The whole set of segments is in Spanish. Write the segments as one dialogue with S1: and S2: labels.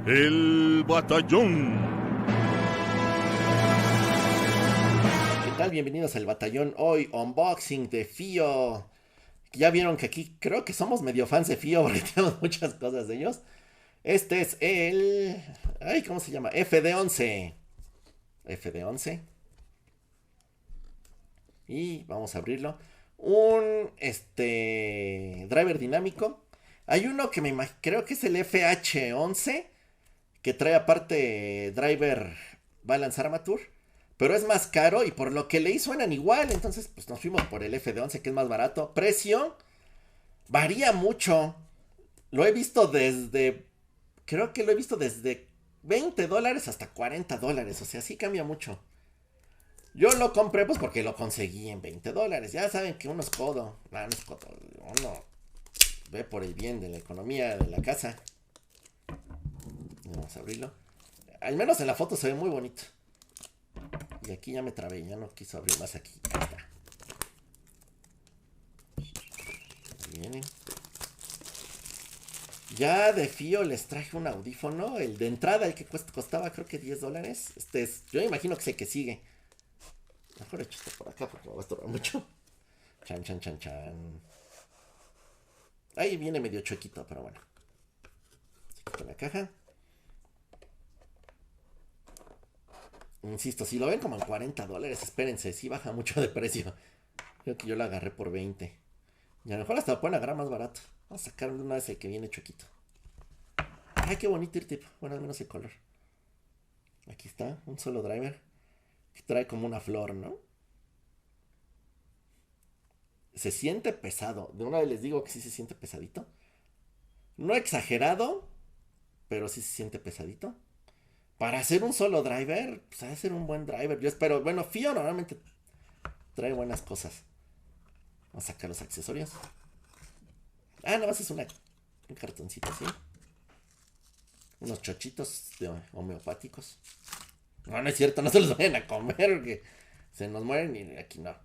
S1: El Batallón.
S2: ¿Qué tal? Bienvenidos al Batallón. Hoy, unboxing de Fío. Ya vieron que aquí creo que somos medio fans de Fío porque tenemos muchas cosas de ellos. Este es el... Ay, ¿cómo se llama? FD11. FD11. Y vamos a abrirlo. Un driver dinámico. Hay uno que creo que es el FH11, que trae aparte driver Balance Armature, pero es más caro y por lo que leí suenan igual, entonces pues nos fuimos por el FD11 que es más barato. Precio varía mucho. Lo he visto creo que lo he visto desde $20 hasta $40, o sea, sí cambia mucho. Yo lo compré pues porque lo conseguí en $20. Ya saben que uno es codo. No es codo. Uno ve por el bien de la economía de la casa. Vamos a abrirlo. Al menos en la foto se ve muy bonito. Y aquí ya me trabé, ya no quiso abrir más aquí. Ahí está. Ahí viene. Ya de Fío les traje un audífono. El de entrada, el que costaba creo que $10. Yo imagino que sé que sigue. Mejor hecho esto por acá porque me va a estorbar mucho. Chan, chan, chan, chan. Ahí viene medio chuequito, pero bueno. Se quita la caja. Insisto, si lo ven como en $40, espérense, sí baja mucho de precio. Creo que yo lo agarré por 20. Y a lo mejor hasta lo pueden agarrar más barato. Vamos a sacar una vez el que viene chuequito. Ay, qué bonito el tip. Bueno, al menos el color. Aquí está, un solo driver. Que trae como una flor, ¿no? Se siente pesado. De una vez les digo que sí se siente pesadito. No exagerado, pero sí se siente pesadito. Para hacer un solo driver, pues ha de ser un buen driver. Yo espero, bueno, Fío normalmente trae buenas cosas. Vamos a sacar los accesorios. Ah, no, es un cartoncito así. Unos chochitos homeopáticos. No, no es cierto, no se los vayan a comer porque se nos mueren y aquí no.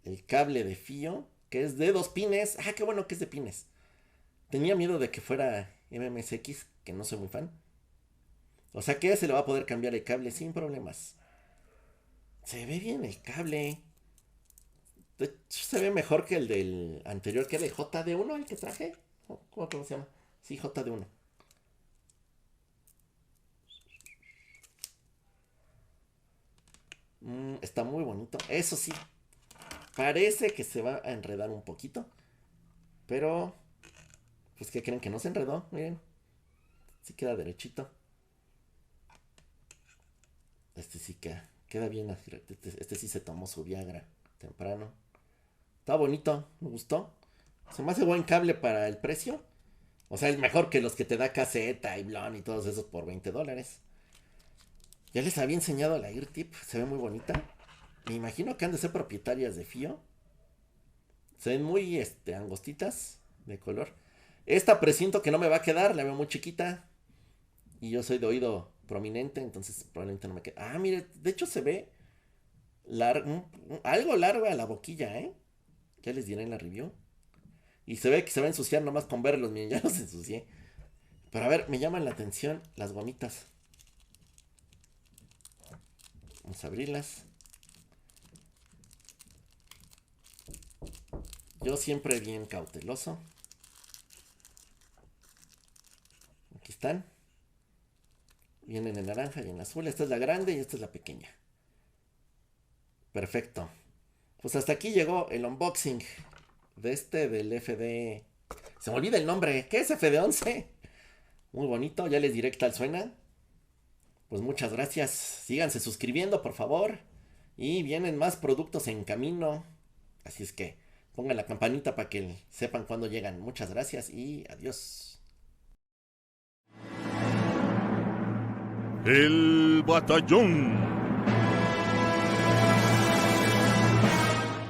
S2: El cable de Fío, que es de 2 pines. Ah, qué bueno que es de pines. Tenía miedo de que fuera MMSX, que no soy muy fan. O sea que se le va a poder cambiar el cable sin problemas. Se ve bien el cable. De hecho, se ve mejor que el del anterior, que era el JD1, el que traje. ¿Cómo se llama? Sí, JD1. Está muy bonito. Eso sí, parece que se va a enredar un poquito. Pero, pues, ¿qué creen? Que no se enredó. Miren, sí queda derechito. Este sí queda bien. Este sí se tomó su Viagra temprano. Está bonito, me gustó. Se me hace buen cable para el precio. O sea, es mejor que los que te da caseta y blon y todos esos por $20. Ya les había enseñado la EarTip, se ve muy bonita. Me imagino que han de ser propietarias de Fío. Se ven muy angostitas de color. Esta presiento que no me va a quedar, la veo muy chiquita. Y yo soy de oído prominente, entonces probablemente no me quede. Ah, mire, de hecho se ve algo largo a la boquilla, ¿eh? Ya les diré en la review. Y se ve que se va a ensuciar nomás con verlos, miren, ya los ensucié. Pero a ver, me llaman la atención las gomitas. Vamos a abrirlas. Yo siempre bien cauteloso. Aquí están. Vienen en naranja y en azul. Esta es la grande y esta es la pequeña. Perfecto. Pues hasta aquí llegó el unboxing del FD. Se me olvida el nombre. ¿Qué es FD11? Muy bonito. Ya les diré qué tal suena. Pues muchas gracias. Síganse suscribiendo, por favor. Y vienen más productos en camino. Así es que pongan la campanita para que sepan cuándo llegan. Muchas gracias y adiós.
S1: El Batallón.